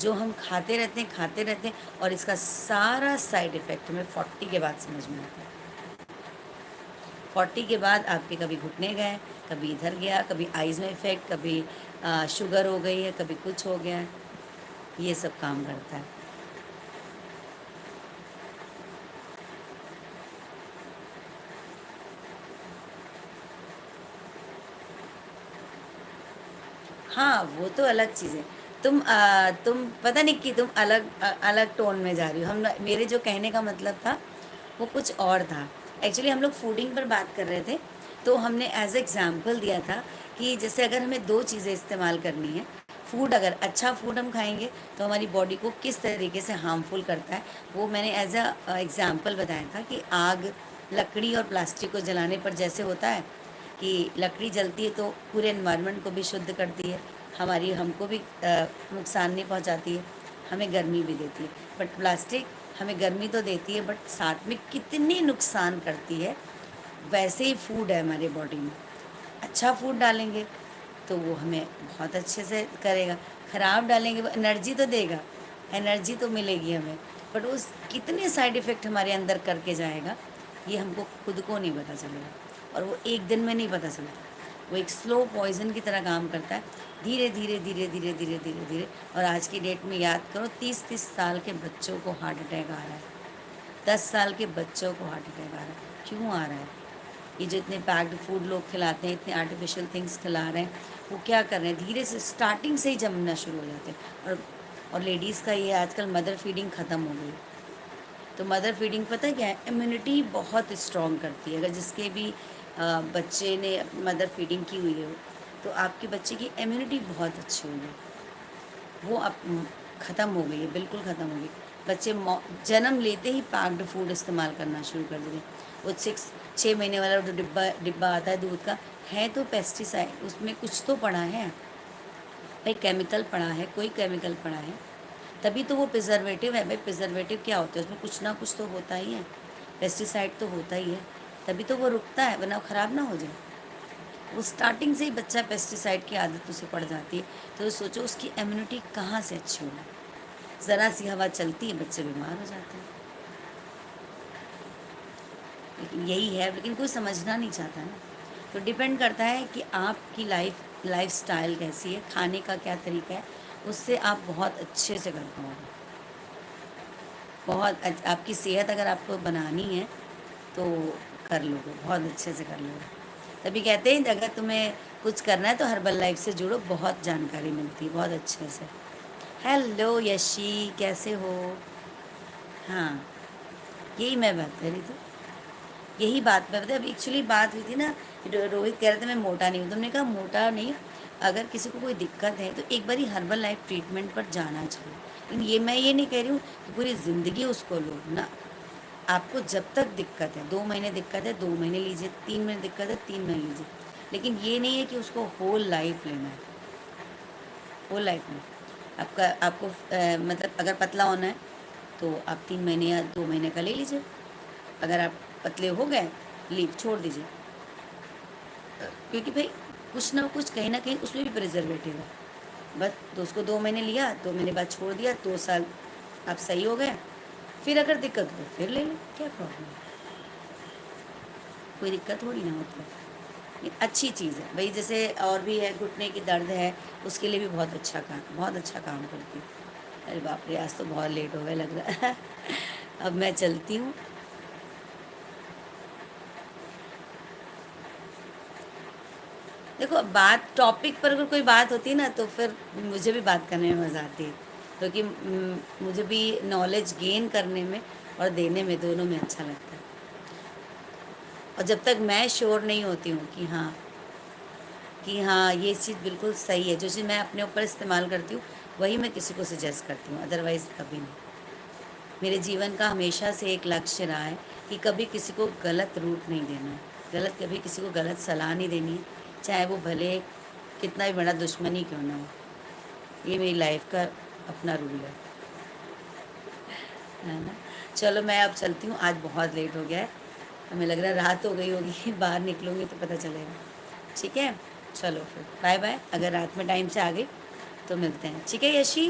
जो हम खाते रहते हैं और इसका सारा साइड इफ़ेक्ट हमें 40 के बाद समझ में आता है। 40 के बाद आपके कभी घुटने गए, कभी इधर गया, कभी आइज़ में इफ़ेक्ट, कभी शुगर हो गई है, कभी कुछ हो गया है, ये सब काम करता है। हाँ, वो तो अलग चीज़ है। तुम पता नहीं कि तुम अलग टोन में जा रही हो। मेरे जो कहने का मतलब था वो कुछ और था। एक्चुअली हम लोग फूडिंग पर बात कर रहे थे, तो हमने एज एग्जाम्पल दिया था कि जैसे अगर हमें दो चीज़ें इस्तेमाल करनी है, फूड अगर अच्छा फूड हम खाएंगे तो हमारी बॉडी को किस तरीके से हार्मफुल करता है, वो मैंने एज अ एग्ज़ाम्पल बताया था कि आग, लकड़ी और प्लास्टिक को जलाने पर जैसे होता है कि लकड़ी जलती है तो पूरे एनवायरनमेंट को भी शुद्ध करती है, हमको भी नुकसान नहीं पहुंचाती है, हमें गर्मी भी देती है। बट प्लास्टिक हमें गर्मी तो देती है बट साथ में कितनी नुकसान करती है। वैसे ही फूड है हमारे बॉडी में, अच्छा फूड डालेंगे तो वो हमें बहुत अच्छे से करेगा, ख़राब डालेंगे वो एनर्जी तो देगा, एनर्जी तो मिलेगी हमें, बट उस कितने साइड इफ़ेक्ट हमारे अंदर करके जाएगा ये हमको खुद को नहीं पता चलेगा, और वो एक दिन में नहीं पता चलता। वो एक स्लो पॉइजन की तरह काम करता है, धीरे धीरे धीरे धीरे धीरे धीरे धीरे। और आज की डेट में याद करो 30-30 साल के बच्चों को हार्ट अटैक आ रहा है, 10 साल के बच्चों को हार्ट अटैक आ रहा है। क्यों आ रहा है? ये जो इतने पैक्ड फूड लोग खिलाते हैं, इतने आर्टिफिशियल थिंग्स खिला रहे हैं, वो क्या कर रहे हैं, धीरे से स्टार्टिंग से ही जमना शुरू हो जाते हैं। और लेडीज़ का ये आजकल मदर फीडिंग ख़त्म हो गई। तो मदर फीडिंग पता क्या है, इम्यूनिटी बहुत स्ट्रॉन्ग करती है। अगर जिसके भी बच्चे ने मदर फीडिंग की हुई है तो आपके बच्चे की इम्यूनिटी बहुत अच्छी हुई है, वो अब ख़त्म हो गई है, बिल्कुल ख़त्म हो गई। बच्चे जन्म लेते ही पैक्ड फूड इस्तेमाल करना शुरू कर देते हैं। वो 6 महीने वाला जो डिब्बा डिब्बा आता है दूध का, है तो पेस्टिसाइड, उसमें कुछ तो पड़ा है भाई, केमिकल पड़ा है, कोई केमिकल पड़ा है, तभी तो वो प्रिजर्वेटिव है। भाई प्रिजर्वेटिव क्या होता है, उसमें कुछ ना कुछ तो होता ही है, पेस्टिसाइड तो होता ही है, तभी तो वो रुकता है, वरना ख़राब ना हो जाए। वो स्टार्टिंग से ही बच्चा पेस्टिसाइड की आदत उसे पड़ जाती है, तो सोचो उसकी इम्यूनिटी कहाँ से अच्छी होगी। ज़रा सी हवा चलती है बच्चे बीमार हो जाते हैं। लेकिन यही है, लेकिन कोई समझना नहीं चाहता ना। तो डिपेंड करता है कि आपकी लाइफ स्टाइल कैसी है, खाने का क्या तरीका है, उससे आप बहुत अच्छे से कर पाओगे। आपकी सेहत अगर आपको बनानी है तो कर लोगे, बहुत अच्छे से कर लोगे। तभी कहते हैं अगर तुम्हें कुछ करना है तो हर्बल लाइफ से जुड़ो, बहुत जानकारी मिलती है बहुत अच्छे से। हेलो यशी, कैसे हो? हाँ, यही मैं बात कर रही थी, यही बात मैं, मतलब एक्चुअली बात हुई थी ना, रोहित कह रहे थे मैं मोटा नहीं हूँ, तुमने कहा मोटा नहीं, अगर किसी को कोई दिक्कत है तो एक बारी हर्बल लाइफ ट्रीटमेंट पर जाना चाहिए। लेकिन ये मैं ये नहीं कह रही हूँ कि पूरी ज़िंदगी उसको लो ना। आपको जब तक दिक्कत है, 2 महीने दिक्कत है 2 महीने लीजिए, 3 महीने दिक्कत है 3 महीने लीजिए, लेकिन ये नहीं है कि उसको होल लाइफ लेना है। होल लाइफ में आपको मतलब अगर पतला होना है तो आप 3 महीने या 2 महीने का ले लीजिए। अगर आप पतले हो गए, लीव छोड़ दीजिए, क्योंकि भाई कुछ ना कुछ कहीं ना कहीं उसमें भी प्रिजर्वेटिव है। बस तो उसको 2 महीने लिया, 2 महीने बाद छोड़ दिया, 2 साल आप सही हो गए, फिर अगर दिक्कत हो तो फिर ले लो, क्या प्रॉब्लम है, कोई दिक्कत थोड़ी ना होती है। ये अच्छी चीज़ है भाई, जैसे और भी है, घुटने की दर्द है उसके लिए भी बहुत अच्छा काम करती है। अरे बाप रे, आज तो बहुत लेट हो गया लग रहा है अब मैं चलती हूँ। देखो, बात टॉपिक पर अगर कोई बात होती है ना तो फिर मुझे भी बात करने में मज़ा आती है, क्योंकि मुझे भी नॉलेज गेन करने में और देने में, दोनों में अच्छा लगता है। और जब तक मैं श्योर नहीं होती हूँ कि हाँ ये चीज़ बिल्कुल सही है, जो चीज़ मैं अपने ऊपर इस्तेमाल करती हूँ वही मैं किसी को सजेस्ट करती हूँ, अदरवाइज़ कभी नहीं। मेरे जीवन का हमेशा से एक लक्ष्य रहा है कि कभी किसी को गलत रूट नहीं देना है, कभी किसी को गलत सलाह नहीं देनी है, चाहे वो भले कितना भी बड़ा दुश्मन ही क्यों ना हो। ये मेरी लाइफ का अपना रूल है ना। चलो मैं अब चलती हूँ, आज बहुत लेट हो गया है, हमें लग रहा है रात हो गई होगी बाहर निकलूँगी तो पता चलेगा। ठीक है, चलो फिर बाय बाय। अगर रात में टाइम से आ गई तो मिलते हैं, ठीक है यशी।